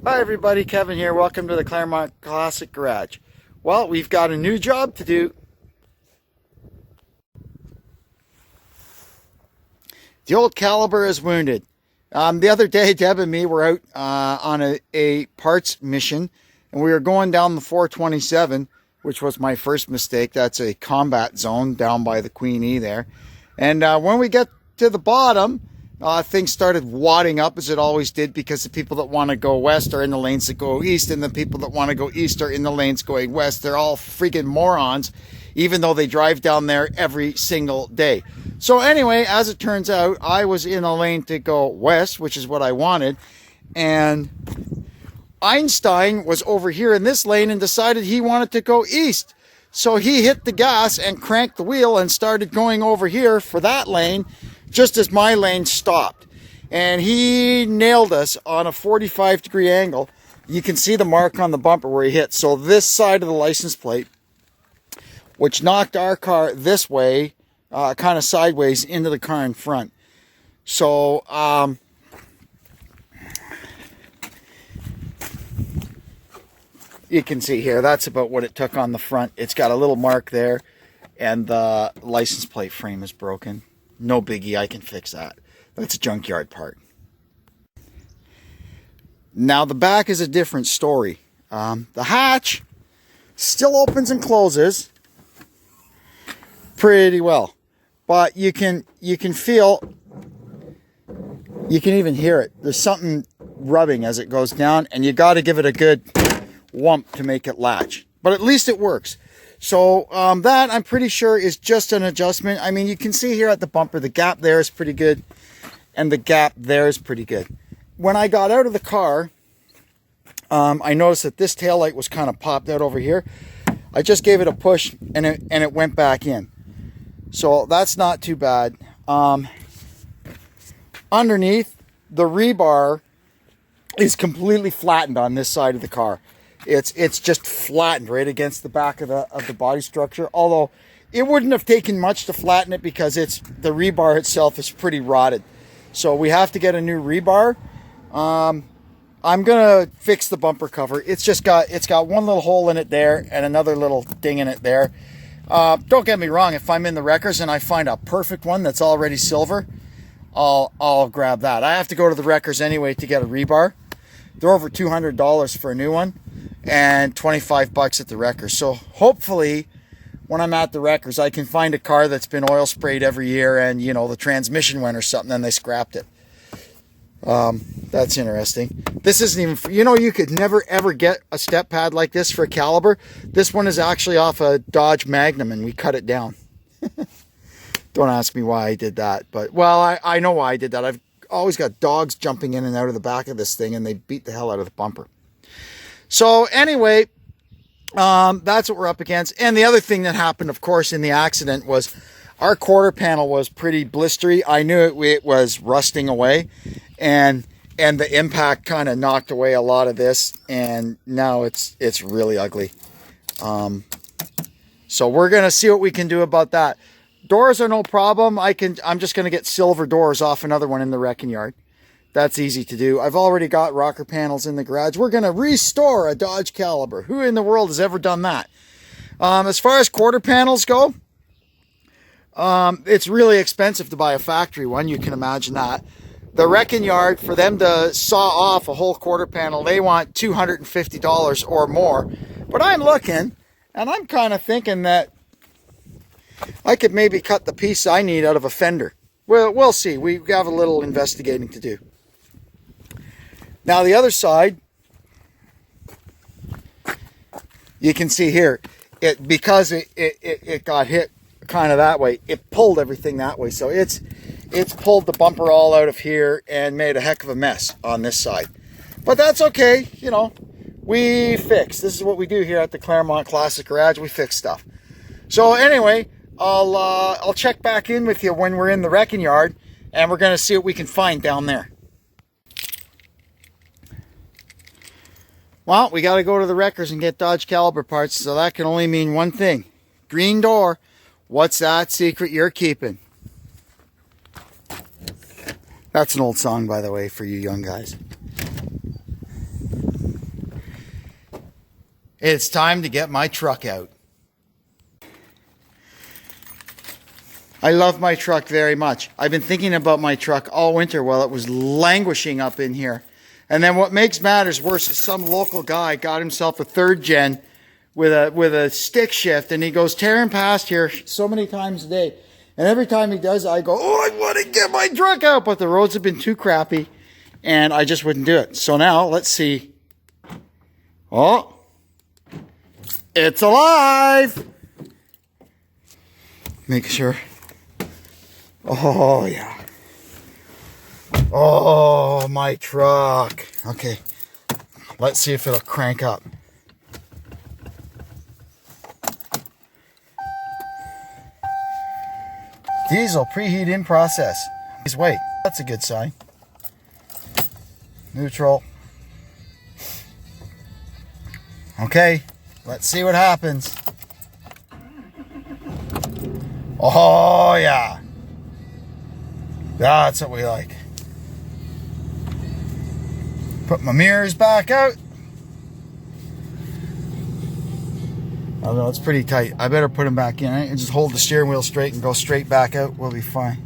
Hi everybody, Kevin here. Welcome to the Claremont Classic Garage. Well, we've got a new job to do. The old caliber is wounded. The other day, Deb and me were out on a parts mission, and we were going down the 427, which was my first mistake. That's a combat zone down by the Queen E there. And when we get to the bottom, things started wadding up, as it always did, because the people that want to go west are in the lanes that go east, and the people that want to go east are in the lanes going west. They're all freaking morons, even though they drive down there every single day. So anyway, as it turns out, I was in a lane to go west, which is what I wanted, and Einstein was over here in this lane and decided he wanted to go east. So he hit the gas and cranked the wheel and started going over here for that lane, just as my lane stopped. And he nailed us on a 45-degree angle. You can see the mark on the bumper where he hit. So this side of the license plate, which knocked our car this way, kind of sideways into the car in front. So you can see here, that's about what it took on the front. It's got a little mark there, and the license plate frame is broken. No biggie, I can fix that. That's a junkyard part. Now the back is a different story. The hatch still opens and closes pretty well, but you can feel, you can even hear it. There's something rubbing as it goes down, and you got to give it a good whump to make it latch, but at least it works. So that, I'm pretty sure, is just an adjustment. I mean, you can see here at the bumper, the gap there is pretty good, and the gap there is pretty good. When I got out of the car, I noticed that this taillight was kind of popped out over here. I just gave it a push, and it went back in. So that's not too bad. Underneath, the rebar is completely flattened on this side of the car. It's just flattened right against the back of the body structure. Although it wouldn't have taken much to flatten it, because the rebar itself is pretty rotted. So we have to get a new rebar. I'm gonna fix the bumper cover. It's got one little hole in it there and another little ding in it there. Don't get me wrong, if I'm in the wreckers and I find a perfect one that's already silver, I'll grab that. I have to go to the wreckers anyway to get a rebar. They're over $200 for a new one, and $25 at the wreckers. So hopefully when I'm at the wreckers, I can find a car that's been oil sprayed every year, and you know, the transmission went or something and they scrapped it. That's interesting. This isn't even, you know, you could never ever get a step pad like this for a caliber. This one is actually off a Dodge Magnum, and we cut it down. Don't ask me why I did that, but well, I know why I did that. I've always got dogs jumping in and out of the back of this thing, and they beat the hell out of the bumper. So anyway, that's what we're up against. And the other thing that happened, of course, in the accident was our quarter panel was pretty blistery. I knew it was rusting away, and the impact kind of knocked away a lot of this, and now it's really ugly. So we're gonna see what we can do about that. Doors are no problem. I'm just gonna get silver doors off another one in the wrecking yard. That's easy to do. I've already got rocker panels in the garage. We're gonna restore a Dodge Caliber. Who in the world has ever done that? As far as quarter panels go, it's really expensive to buy a factory one. You can imagine that. The wrecking yard, for them to saw off a whole quarter panel, they want $250 or more. But I'm looking, and I'm kind of thinking that I could maybe cut the piece I need out of a fender. Well, we'll see. We have a little investigating to do. Now the other side, you can see here, because it got hit kind of that way, it pulled everything that way. So it's pulled the bumper all out of here and made a heck of a mess on this side. But that's okay, you know, we fix. This is what we do here at the Claremont Classic Garage. We fix stuff. So anyway, I'll check back in with you when we're in the wrecking yard, and we're going to see what we can find down there. Well, we got to go to the wreckers and get Dodge Caliber parts, so that can only mean one thing. Green door. What's that secret you're keeping? That's an old song, by the way, for you young guys. It's time to get my truck out. I love my truck very much. I've been thinking about my truck all winter while it was languishing up in here. And then what makes matters worse is some local guy got himself a 3rd gen with a stick shift, and he goes tearing past here so many times a day. And every time he does, I go, oh, I want to get my truck out, but the roads have been too crappy, and I just wouldn't do it. So now, let's see. Oh, it's alive! Make sure. Oh, yeah. Oh, my truck. Okay, let's see if it'll crank up. Diesel preheat in process. Please wait. That's a good sign. Neutral. Okay, let's see what happens. Oh, yeah. That's what we like. Put my mirrors back out. Oh no, it's pretty tight. I better put them back in, right? And just hold the steering wheel straight and go straight back out. We'll be fine.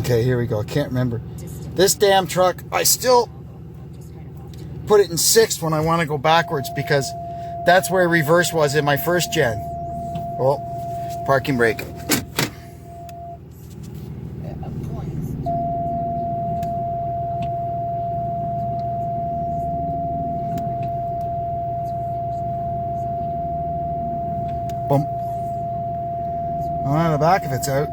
Okay, here we go. I can't remember. This damn truck, I still put it in 6th when I want to go backwards because that's where reverse was in my 1st gen. Oh, parking brake. Bump. Oh, the back of it's out.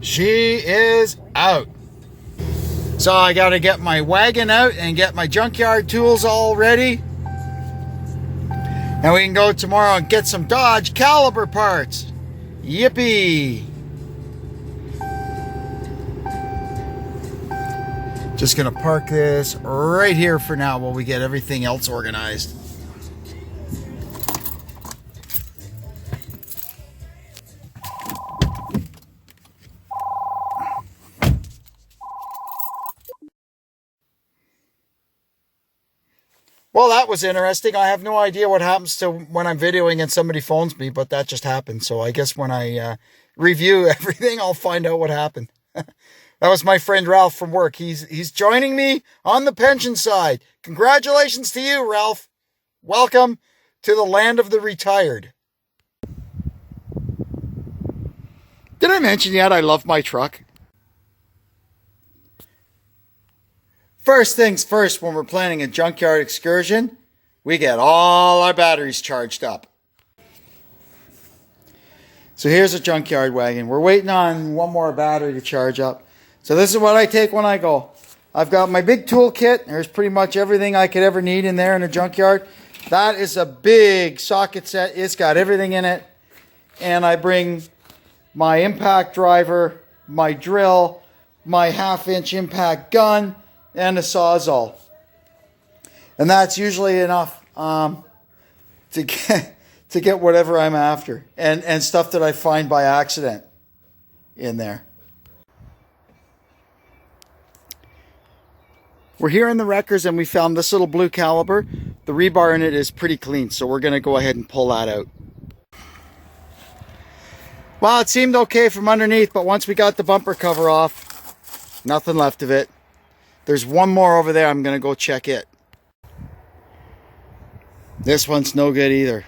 She is out. So I got to get my wagon out and get my junkyard tools all ready. And we can go tomorrow and get some Dodge Caliber parts. Yippee! Just gonna park this right here for now while we get everything else organized. Well, that was interesting. I have no idea what happens to when I'm videoing and somebody phones me, but that just happened. So I guess when I review everything, I'll find out what happened. That was my friend Ralph from work. He's joining me on the pension side. Congratulations to you, Ralph. Welcome to the land of the retired. Did I mention yet I love my truck? First things first, when we're planning a junkyard excursion, we get all our batteries charged up. So here's a junkyard wagon. We're waiting on one more battery to charge up. So this is what I take when I go. I've got my big tool kit. There's pretty much everything I could ever need in there in a junkyard. That is a big socket set. It's got everything in it. And I bring my impact driver, my drill, my 1/2-inch impact gun, and a Sawzall. And that's usually enough to get whatever I'm after. And stuff that I find by accident in there. We're here in the wreckers and we found this little blue caliber. The rebar in it is pretty clean, so we're going to go ahead and pull that out. Well, it seemed okay from underneath, but once we got the bumper cover off, nothing left of it. There's one more over there. I'm going to go check it. This one's no good either.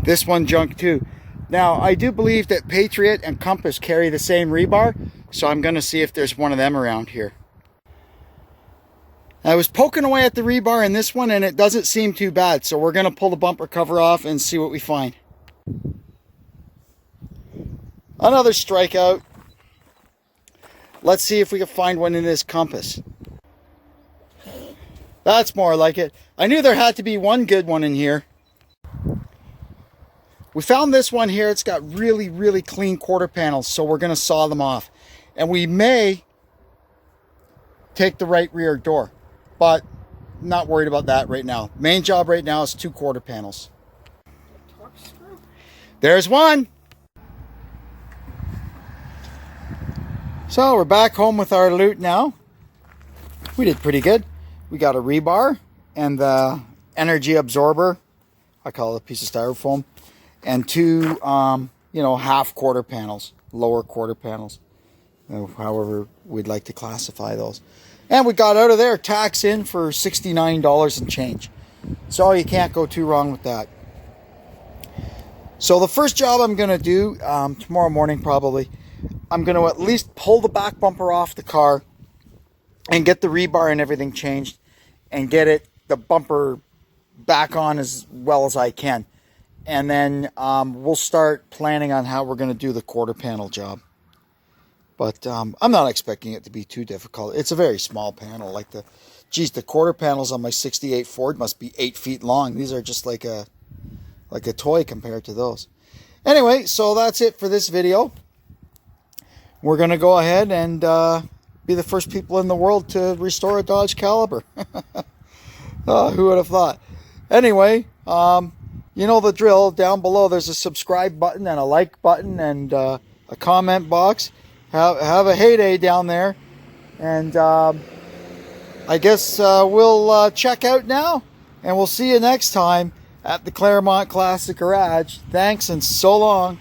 This one junk too. Now, I do believe that Patriot and Compass carry the same rebar, so I'm going to see if there's one of them around here. I was poking away at the rebar in this one and it doesn't seem too bad, so we're going to pull the bumper cover off and see what we find. Another strikeout. Let's see if we can find one in this Compass. That's more like it. I knew there had to be one good one in here. We found this one here. It's got really, really clean quarter panels, so we're going to saw them off. And we may take the right rear door. But not worried about that right now. Main job right now is 2 quarter panels. There's one. So we're back home with our loot now. We did pretty good. We got a rebar and the energy absorber. I call it a piece of styrofoam. And 2, half quarter panels, lower quarter panels, however we'd like to classify those. And we got out of there, tax in for $69 and change. So you can't go too wrong with that. So the first job I'm going to do tomorrow morning probably, I'm going to at least pull the back bumper off the car and get the rebar and everything changed and get the bumper back on as well as I can. And then we'll start planning on how we're going to do the quarter panel job. But I'm not expecting it to be too difficult. It's a very small panel. Like the quarter panels on my 68 Ford must be 8 feet long. These are just like a toy compared to those. Anyway, so that's it for this video. We're going to go ahead and be the first people in the world to restore a Dodge Caliber. Who would have thought? Anyway, you know the drill. Down below there's a subscribe button and a like button and a comment box. Have a heyday down there. And I guess we'll check out now. And we'll see you next time at the Claremont Classic Garage. Thanks and so long.